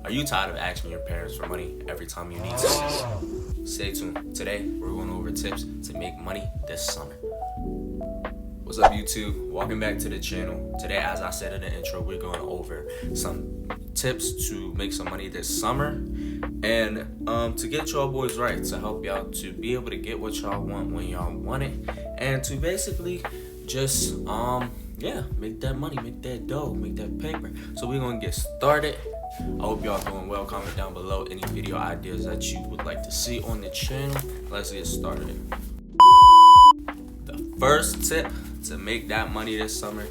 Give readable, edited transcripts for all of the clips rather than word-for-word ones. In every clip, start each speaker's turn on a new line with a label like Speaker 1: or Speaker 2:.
Speaker 1: Are you tired of asking your parents for money every time you need something? Stay tuned. Today, we're going over tips to make money this summer. What's up, YouTube? Welcome back to the channel. Today, as I said in the intro, we're going over some tips to make some money this summer and to get y'all boys right, to help y'all to be able to get what y'all want when y'all want it, and to basically just make that money, make that dough, make that paper. So we're gonna get started. I hope y'all doing well. Comment down below any video ideas that you would like to see on the channel. Let's get started. The first tip to make that money this summer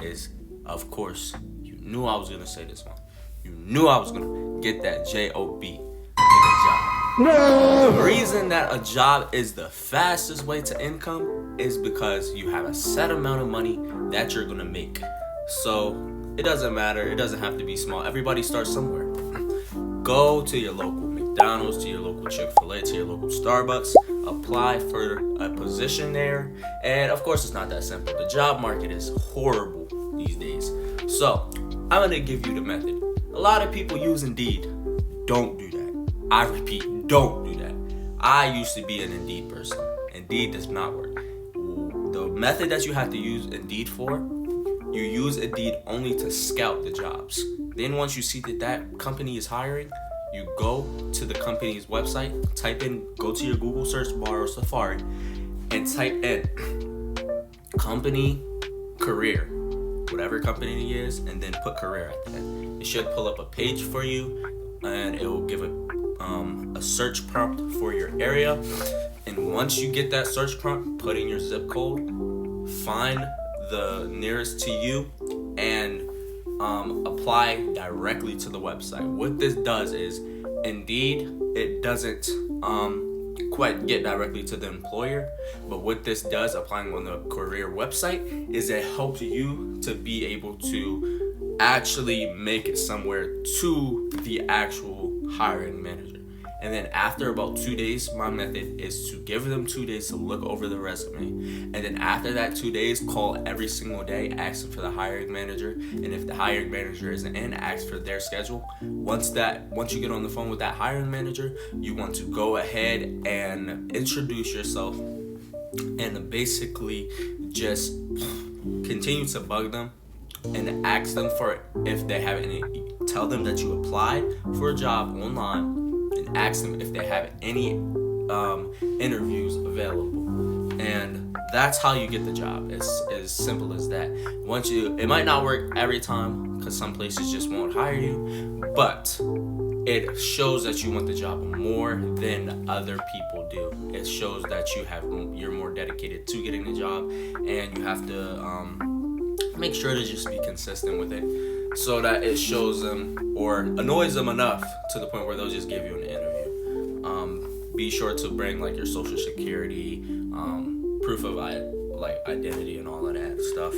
Speaker 1: is, of course, you knew I was gonna say this one. You knew I was gonna get that job, get a job. No. The reason that a job is the fastest way to income is because you have a set amount of money that you're gonna make. So it doesn't matter. It doesn't have to be small. Everybody starts somewhere. Go to your local McDonald's, to your local Chick-fil-A, to your local Starbucks. Apply for a position there. And of course, it's not that simple. The job market is horrible these days. So I'm going to give you the method. A lot of people use Indeed. Don't do that. I repeat, don't do that. I used to be an Indeed person. Indeed does not work. The method that you have to use Indeed for, you use Indeed only to scout the jobs. Then once you see that that company is hiring, you go to the company's website, go to your Google search bar or Safari, and type in company career, whatever company it is, and then put career at the end. It should pull up a page for you, and it will give a search prompt for your area. And once you get that search prompt, put in your zip code, find the nearest to you, and apply directly to the website. What this does is, Indeed, it doesn't quite get directly to the employer, but what this does, applying on the career website, is it helps you to be able to actually make it somewhere to the actual hiring manager. And then after about 2 days, my method is to give them 2 days to look over the resume. And then after that 2 days, call every single day, ask them for the hiring manager. And if the hiring manager isn't in, ask for their schedule. Once you get on the phone with that hiring manager, you want to go ahead and introduce yourself and basically just continue to bug them and ask them for if they have any. Tell them that you applied for a job online. Ask them if they have any interviews available, and that's how you get the job. It's as simple as that. It might not work every time because some places just won't hire you, but it shows that you want the job more than other people do. It shows that you're more dedicated to getting the job, and you have to make sure to just be consistent with it, so that it shows them or annoys them enough to the point where they'll just give you an interview. Be sure to bring like your social security, proof of identity, and all of that stuff.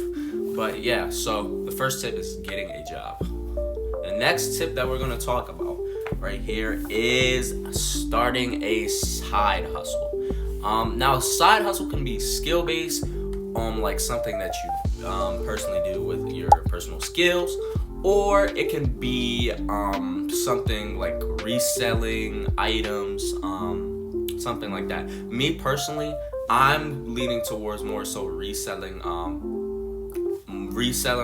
Speaker 1: But yeah, so the first tip is getting a job. The next tip that we're going to talk about right here is starting a side hustle. Now, side hustle can be skill based, like something that you personally do with your personal skills, or it can be something like reselling items, something like that. Me personally, I'm leaning towards more so reselling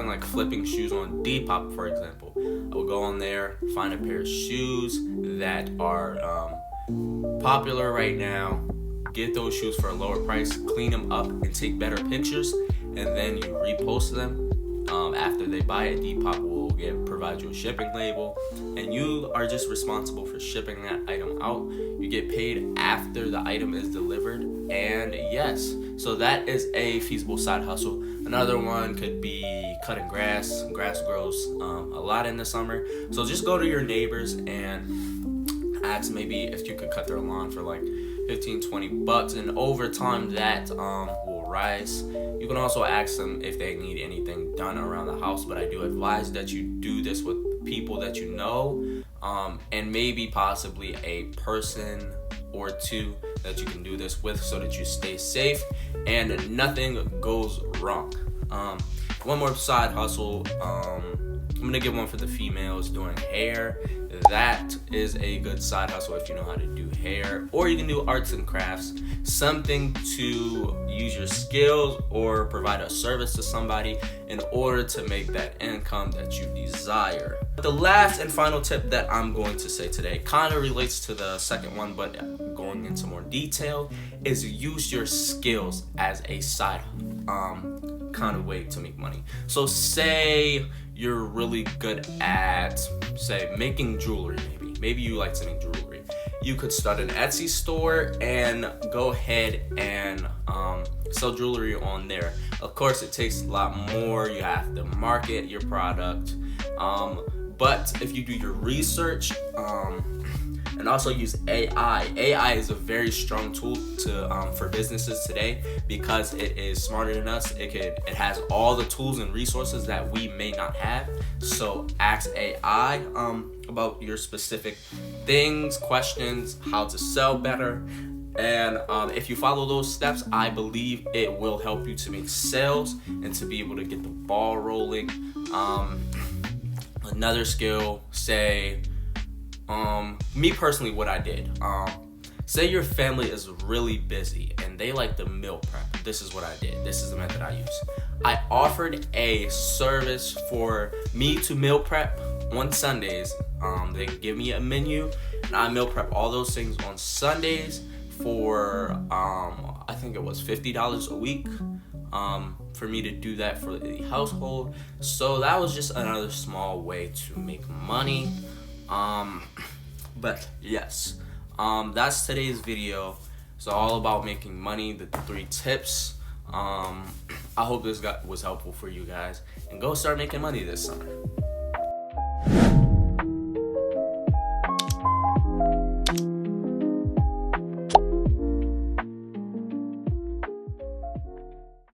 Speaker 1: like flipping shoes on Depop, for example. I will go on there, find a pair of shoes that are popular right now, get those shoes for a lower price, clean them up and take better pictures, and then you repost them. After they buy it, Depop will provide you a shipping label, and you are just responsible for shipping that item out. You get paid after the item is delivered, and yes, so that is a feasible side hustle. Another one could be cutting grass. Grass grows a lot in the summer, so just go to your neighbors and ask maybe if you could cut their lawn for like $15-20, and over time that will rise. You can also ask them if they need anything done around the house, but I do advise that you do this with people that you know, and maybe possibly a person or two that you can do this with, so that you stay safe and nothing goes wrong. One more side hustle I'm gonna give one for the females doing hair. That is a good side hustle if you know how to do hair, or you can do arts and crafts, something to use your skills or provide a service to somebody in order to make that income that you desire. The last and final tip that I'm going to say today kind of relates to the second one, but going into more detail, is use your skills as a side kind of way to make money. So say you're really good at, say, making jewelry. Maybe you like to make jewelry. You could start an Etsy store and go ahead and sell jewelry on there. Of course, it takes a lot more. You have to market your product. But if you do your research, and also use AI. AI is a very strong tool to for businesses today because it is smarter than us. It has all the tools and resources that we may not have. So ask AI about your specific things, questions, how to sell better. And if you follow those steps, I believe it will help you to make sales and to be able to get the ball rolling. Another skill, say, me personally, what I did, say your family is really busy and they like to meal prep. This is what I did. This is the method I use. I offered a service for me to meal prep on Sundays. They give me a menu and I meal prep all those things on Sundays for, I think it was $50 a week. For me to do that for the household. So that was just another small way to make money. But yes, that's today's video. It's all about making money, the 3 tips. I hope this was helpful for you guys, and go start making money this summer.